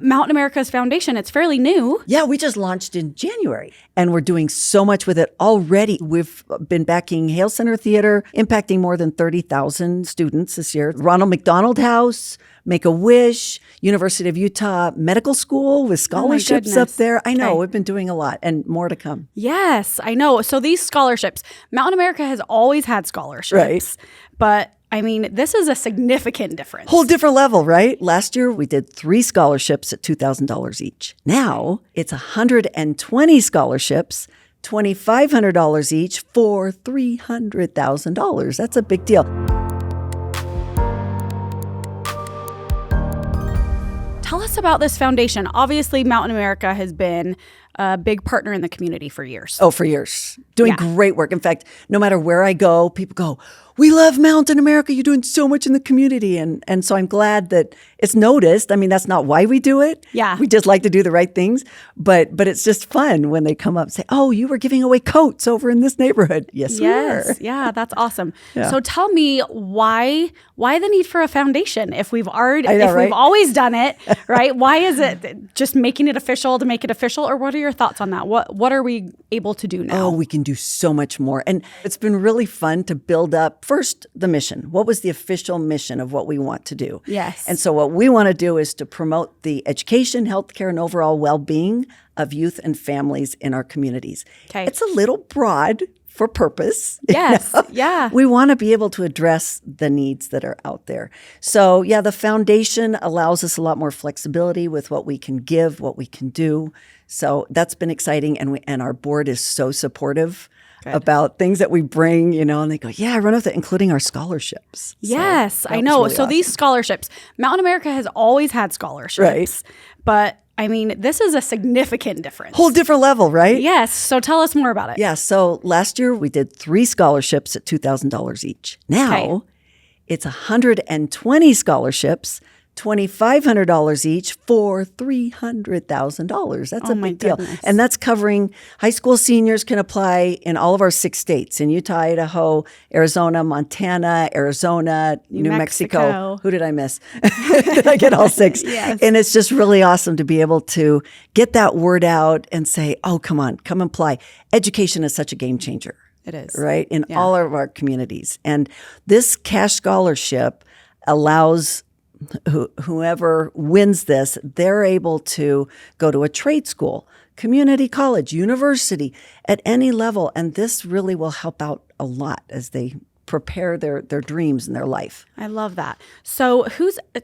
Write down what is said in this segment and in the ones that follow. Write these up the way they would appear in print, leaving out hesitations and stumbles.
Mountain America's foundation, it's fairly new. Yeah, we just launched in January and we're doing so much with it already. We've been backing Hale Center Theater, impacting more than 30,000 students this year. Ronald McDonald House, Make-A-Wish, University of Utah Medical School with scholarships up there. I know, we've been doing a lot and more to come. Yes, I know. So these scholarships, Mountain America has always had scholarships. Right. But I mean, this is a significant difference. Whole different level, right? Last year, we did 3 scholarships at $2,000 each. Now, it's 120 scholarships, $2,500 each for $300,000. That's a big deal. Tell us about this foundation. Obviously, Mountain America has been a big partner in the community for years. Oh, for years. Doing great work. In fact, no matter where I go, people go, we love Mountain America. You're doing so much in the community. And so I'm glad that it's noticed. I mean, that's not why we do it. Yeah. We just like to do the right things. But it's just fun when they come up and say, oh, you were giving away coats over in this neighborhood. Yes, we were. Yeah, that's awesome. Yeah. So tell me why the need for a foundation if we've already right? we've always done it, right? Why is it just making it official to make it official, or what are your thoughts on that? What are we able to do now? Oh, we can do so much more. And it's been really fun to build up first the mission. What was the official mission of what we want to do? Yes. And so what we want to do is to promote the education, healthcare, and overall well-being of youth and families in our communities. Okay. It's a little broad for purpose. Yes. Yeah. We want to be able to address the needs that are out there. So yeah, the foundation allows us a lot more flexibility with what we can give, what we can do. So that's been exciting. And our board is so supportive about things that we bring, and they go, yeah, I run with it, including our scholarships. Yes, so I know. Really so awesome. These scholarships, Mountain America has always had scholarships. Right. But I mean, this is a significant difference. Whole different level, right? Yes. So tell us more about it. Yeah. So last year we did 3 scholarships at $2,000 each. Now it's 120 scholarships, $2,500 each for $300,000. That's a big deal. And that's covering high school seniors can apply in all of our 6 states, in Utah, Idaho, Arizona, Montana, Arizona, New Mexico. Who did I miss? Did I get all 6? Yes. And it's just really awesome to be able to get that word out and say, oh, come on, come apply. Education is such a game changer. It is. Right? In all of our communities. And this cash scholarship allows whoever wins this, they're able to go to a trade school, community college, university, at any level. And this really will help out a lot as they prepare their dreams in their life. I love that. So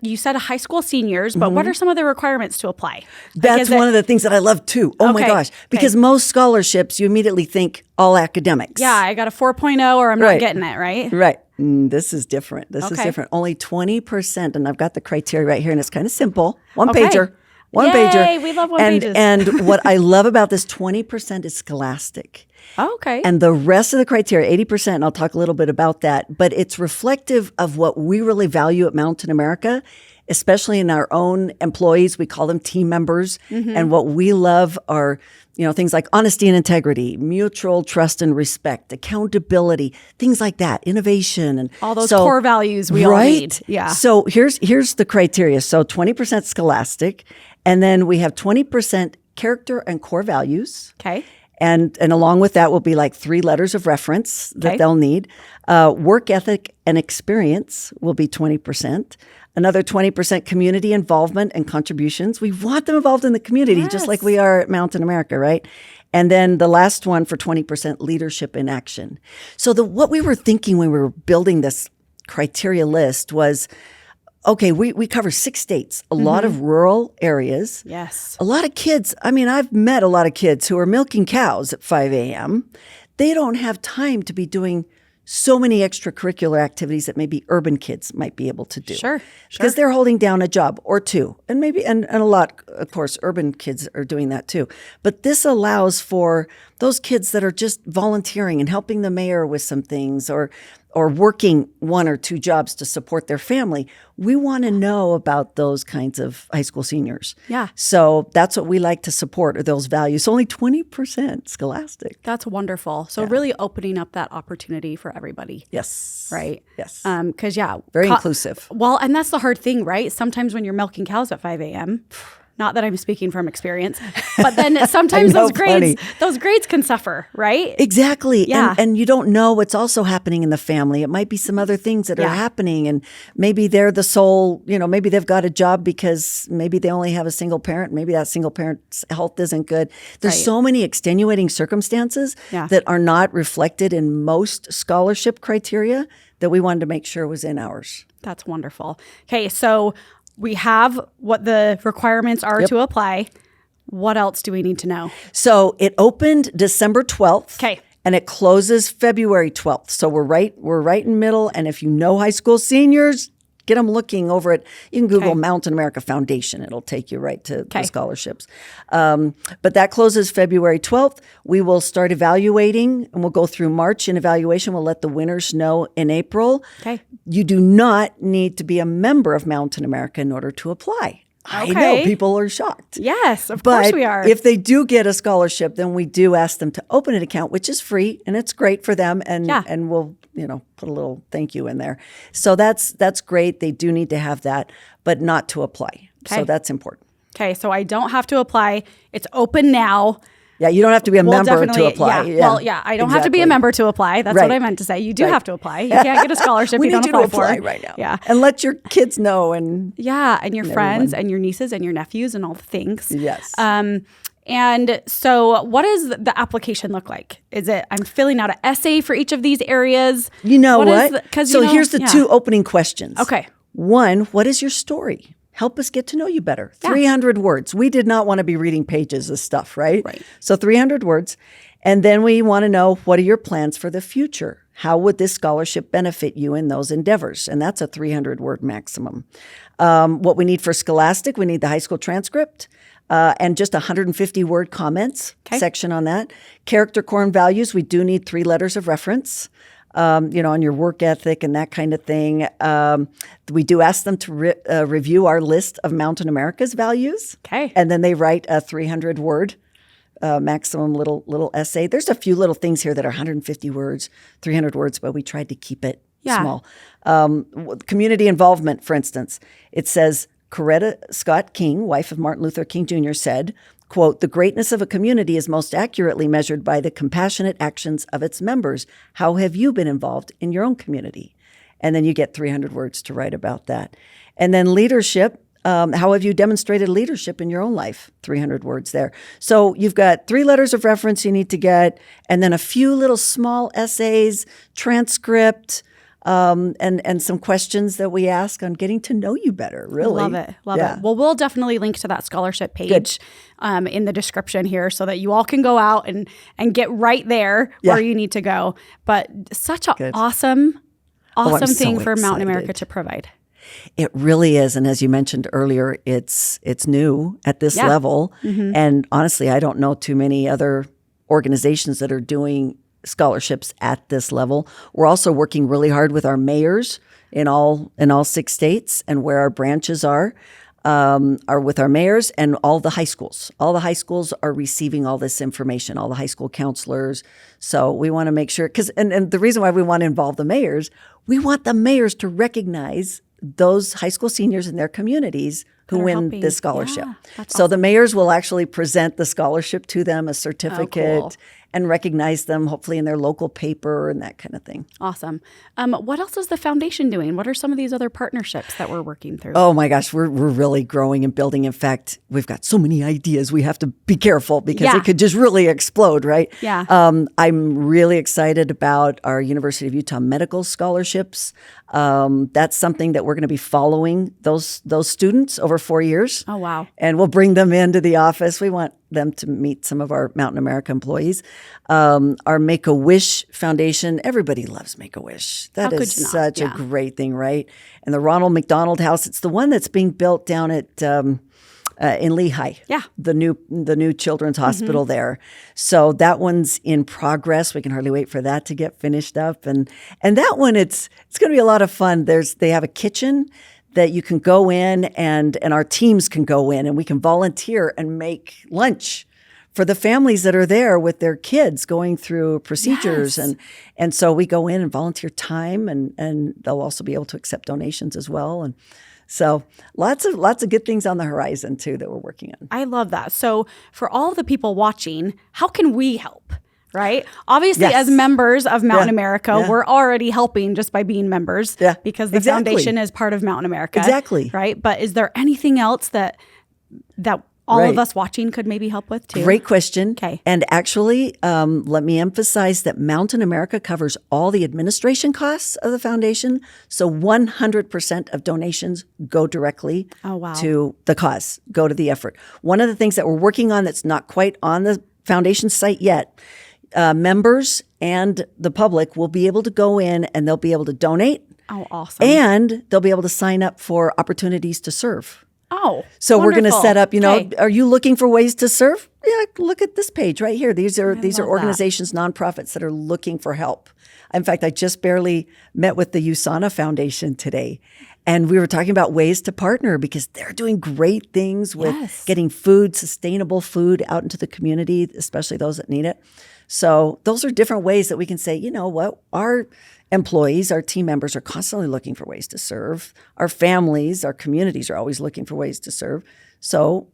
you said high school seniors, but what are some of the requirements to apply? That's one of the things that I love too. Oh my gosh. Because most scholarships, you immediately think all academics. Yeah, I got a 4.0 or I'm not getting it, right? Right. This is different. This is different. Only 20%, and I've got the criteria right here, and it's kind of simple. One pager. One pager. We love pages. And what I love about this 20% is scholastic. Oh, okay. And the rest of the criteria, 80%, and I'll talk a little bit about that, but it's reflective of what we really value at Mountain America, especially in our own employees. We call them team members. And what we love are, things like honesty and integrity, mutual trust and respect, accountability, things like that, innovation. And all those core values we all need. Yeah. So here's the criteria. So 20% scholastic, and then we have 20% character and core values. Okay. And along with that will be like 3 letters of reference that they'll need. Work ethic and experience will be 20%. Another 20% community involvement and contributions. We want them involved in the community, just like we are at Mountain America, right? And then the last one for 20%, leadership in action. So what we were thinking when we were building this criteria list was, okay, we cover 6 states, a lot of rural areas. Yes. A lot of kids. I mean, I've met a lot of kids who are milking cows at 5 a.m. They don't have time to be doing so many extracurricular activities that maybe urban kids might be able to do. Sure. Because they're holding down a job or 2. And maybe, and a lot, of course, urban kids are doing that too. But this allows for those kids that are just volunteering and helping the mayor with some things or working 1 or 2 jobs to support their family. We want to know about those kinds of high school seniors. Yeah. So that's what we like to support, are those values. Only 20% scholastic. That's wonderful. So really opening up that opportunity for everybody. Yes. Right? Yes. Because, very inclusive. Well, and that's the hard thing, right? Sometimes when you're milking cows at 5 a.m., Not that I'm speaking from experience, but then sometimes those grades can suffer, right? Exactly. Yeah. And you don't know what's also happening in the family. It might be some other things that are happening, and maybe they're the sole, maybe they've got a job because maybe they only have a single parent. Maybe that single parent's health isn't good. There's so many extenuating circumstances that are not reflected in most scholarship criteria that we wanted to make sure was in ours. That's wonderful. Okay, so we have what the requirements are to apply. What else do we need to know? So it opened December 12th. Okay. And it closes February 12th. So we're right in middle. And if you know high school seniors, get them looking over it. You can Google Mountain America Foundation. It'll take you right to the scholarships. But that closes February 12th. We will start evaluating, and we'll go through March in evaluation. We'll let the winners know in April. Okay. You do not need to be a member of Mountain America in order to apply. I know people are shocked. Yes, of course we are. If they do get a scholarship, then we do ask them to open an account, which is free, and it's great for them. And we'll put a little thank you in there. So that's great. They do need to have that, but not to apply. Okay. So that's important. Okay, so I don't have to apply. It's open now. Yeah, you don't have to be a member to apply. Well, I don't have to be a member to apply. That's what I meant to say. You do have to apply. You can't get a scholarship you don't apply for. Right now. Yeah. And let your kids know. And your friends and your nieces and your nephews and all the things. Yes. And so what does the application look like? Is it I'm filling out an essay for each of these areas? You know what? Here's the two opening questions. Okay. One, what is your story? Help us get to know you better. 300 words. We did not want to be reading pages of stuff, right? Right. So 300 words. And then we want to know, what are your plans for the future? How would this scholarship benefit you in those endeavors? And that's a 300-word maximum. What we need for Scholastic, we need the high school transcript and just 150-word comments section on that. Character, core, and values, we do need 3 letters of reference. On your work ethic and that kind of thing. We do ask them to review our list of Mountain America's values. Okay. And then they write a 300-word maximum little essay. There's a few little things here that are 150 words, 300 words, but we tried to keep it small. Community involvement, for instance. It says, Coretta Scott King, wife of Martin Luther King Jr., said, quote, "The greatness of a community is most accurately measured by the compassionate actions of its members. How have you been involved in your own community?" And then you get 300 words to write about that. And then leadership, how have you demonstrated leadership in your own life? 300 words there. So you've got 3 letters of reference you need to get, and then a few little small essays, transcript, and some questions that we ask on getting to know you better, really. Love it. Well, we'll definitely link to that scholarship page in the description here so that you all can go out and get right there where you need to go. But such an awesome thing for Mountain America to provide. It really is. And as you mentioned earlier, it's new at this level. Mm-hmm. And honestly, I don't know too many other organizations that are doing scholarships at this level. We're also working really hard with our mayors in all 6 states, and where our branches are with our mayors and all the high schools. All the high schools are receiving all this information, all the high school counselors. So we want to make sure, and the reason why we want to involve the mayors, we want the mayors to recognize those high school seniors in their communities who win this scholarship. Yeah, so the mayors will actually present the scholarship to them, a certificate, and recognize them hopefully in their local paper and that kind of thing. Awesome. What else is the foundation doing? What are some of these other partnerships that we're working through? Oh my gosh, we're really growing and building. In fact, we've got so many ideas. We have to be careful because it could just really explode, right? Yeah. I'm really excited about our University of Utah medical scholarships. That's something that we're going to be following those students over 4 years. Oh, wow. And we'll bring them into the office. We want them to meet some of our Mountain America employees. Our Make-A-Wish Foundation, everybody loves Make-A-Wish. That is such a great thing, right? And the Ronald McDonald House, it's the one that's being built down at in Lehigh. Yeah. The new children's hospital there. So that one's in progress. We can hardly wait for that to get finished up. And that one, it's going to be a lot of fun. They have a kitchen that you can go in and our teams can go in and we can volunteer and make lunch for the families that are there with their kids going through procedures. Yes. And so we go in and volunteer time and they'll also be able to accept donations as well. And So lots of good things on the horizon too that we're working on. I love that. So for all of the people watching, how can we help? Right? Obviously, as members of Mountain America, we're already helping just by being members because the foundation is part of Mountain America. Exactly. Right? But is there anything else that all of us watching could maybe help with too? Great question. Okay. And actually, let me emphasize that Mountain America covers all the administration costs of the foundation. So 100% of donations go directly to the cause, go to the effort. One of the things that we're working on that's not quite on the foundation site yet, members and the public will be able to go in and they'll be able to donate. Oh, awesome. And they'll be able to sign up for opportunities to serve. Oh, so wonderful. We're going to set up, are you looking for ways to serve? Yeah, look at this page right here. These are organizations, nonprofits that are looking for help. In fact, I just barely met with the USANA Foundation today. And we were talking about ways to partner because they're doing great things with getting food, sustainable food out into the community, especially those that need it. So those are different ways that we can say, you know what, our employees, our team members are constantly looking for ways to serve. Our families, our communities are always looking for ways to serve. So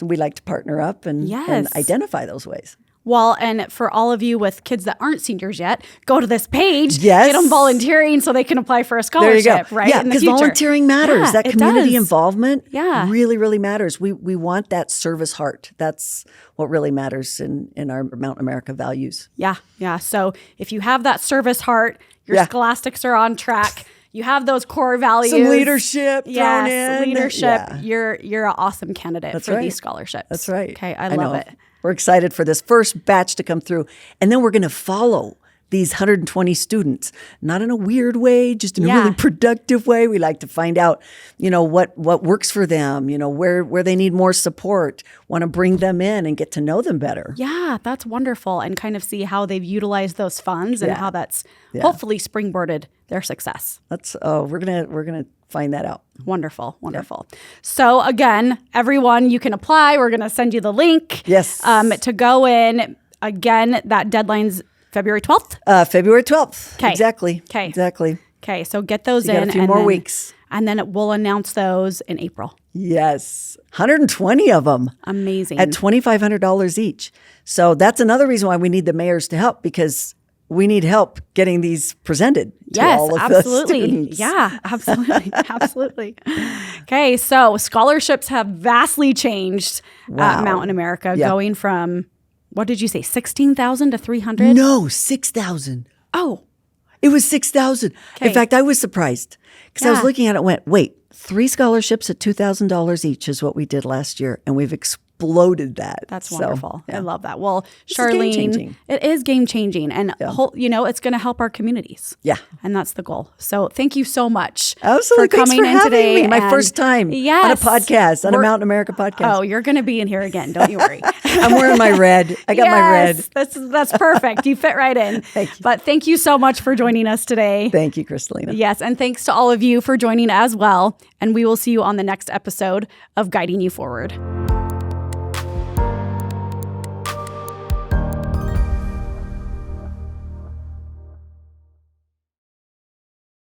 we like to partner up and identify those ways. Well, and for all of you with kids that aren't seniors yet, go to this page, get them volunteering so they can apply for a scholarship, right? Yeah, because volunteering matters. That community involvement really, really matters. We want that service heart. That's what really matters in our Mountain America values. Yeah. So if you have that service heart, your scholastics are on track. You have those core values. Some leadership thrown in. Leadership. Yeah. You're an awesome candidate for these scholarships. That's right. Okay, I love it. We're excited for this first batch to come through. And then we're going to follow these 120 students, not in a weird way, just in a really productive way. We like to find out, what works for them, where they need more support, want to bring them in and get to know them better. Yeah, that's wonderful. And kind of see how they've utilized those funds and how that's hopefully springboarded their success. We're gonna find that out. Wonderful. So again, everyone, you can apply. We're going to send you the link. Yes. To go in. Again, that deadline's February 12th? February 12th. Okay. Exactly. Okay. Exactly. Okay, so get those in. Got a few more weeks. And then we'll announce those in April. Yes. 120 of them. Amazing. At $2,500 each. So that's another reason why we need the mayors to help, because we need help getting these presented to all of the students. Yeah, absolutely. Absolutely. Okay, so scholarships have vastly changed at Mountain America, going from, what did you say, 16,000 to 300? No, 6,000. Oh. It was 6,000. In fact, I was surprised because I was looking at it and went, wait, 3 scholarships at $2,000 each is what we did last year. And we've exploded that. That's wonderful. I love that. Well, Sharlene, it is game changing, and it's going to help our communities. Yeah, and that's the goal. So thank you so much. Absolutely, for coming in today. Me. My first time on a podcast, on a Mountain America podcast. Oh, you're going to be in here again. Don't you worry. I'm wearing my red. I got my red. That's perfect. You fit right in. Thank you. But thank you so much for joining us today. Thank you, Kristalina. Yes, and thanks to all of you for joining as well. And we will see you on the next episode of Guiding You Forward.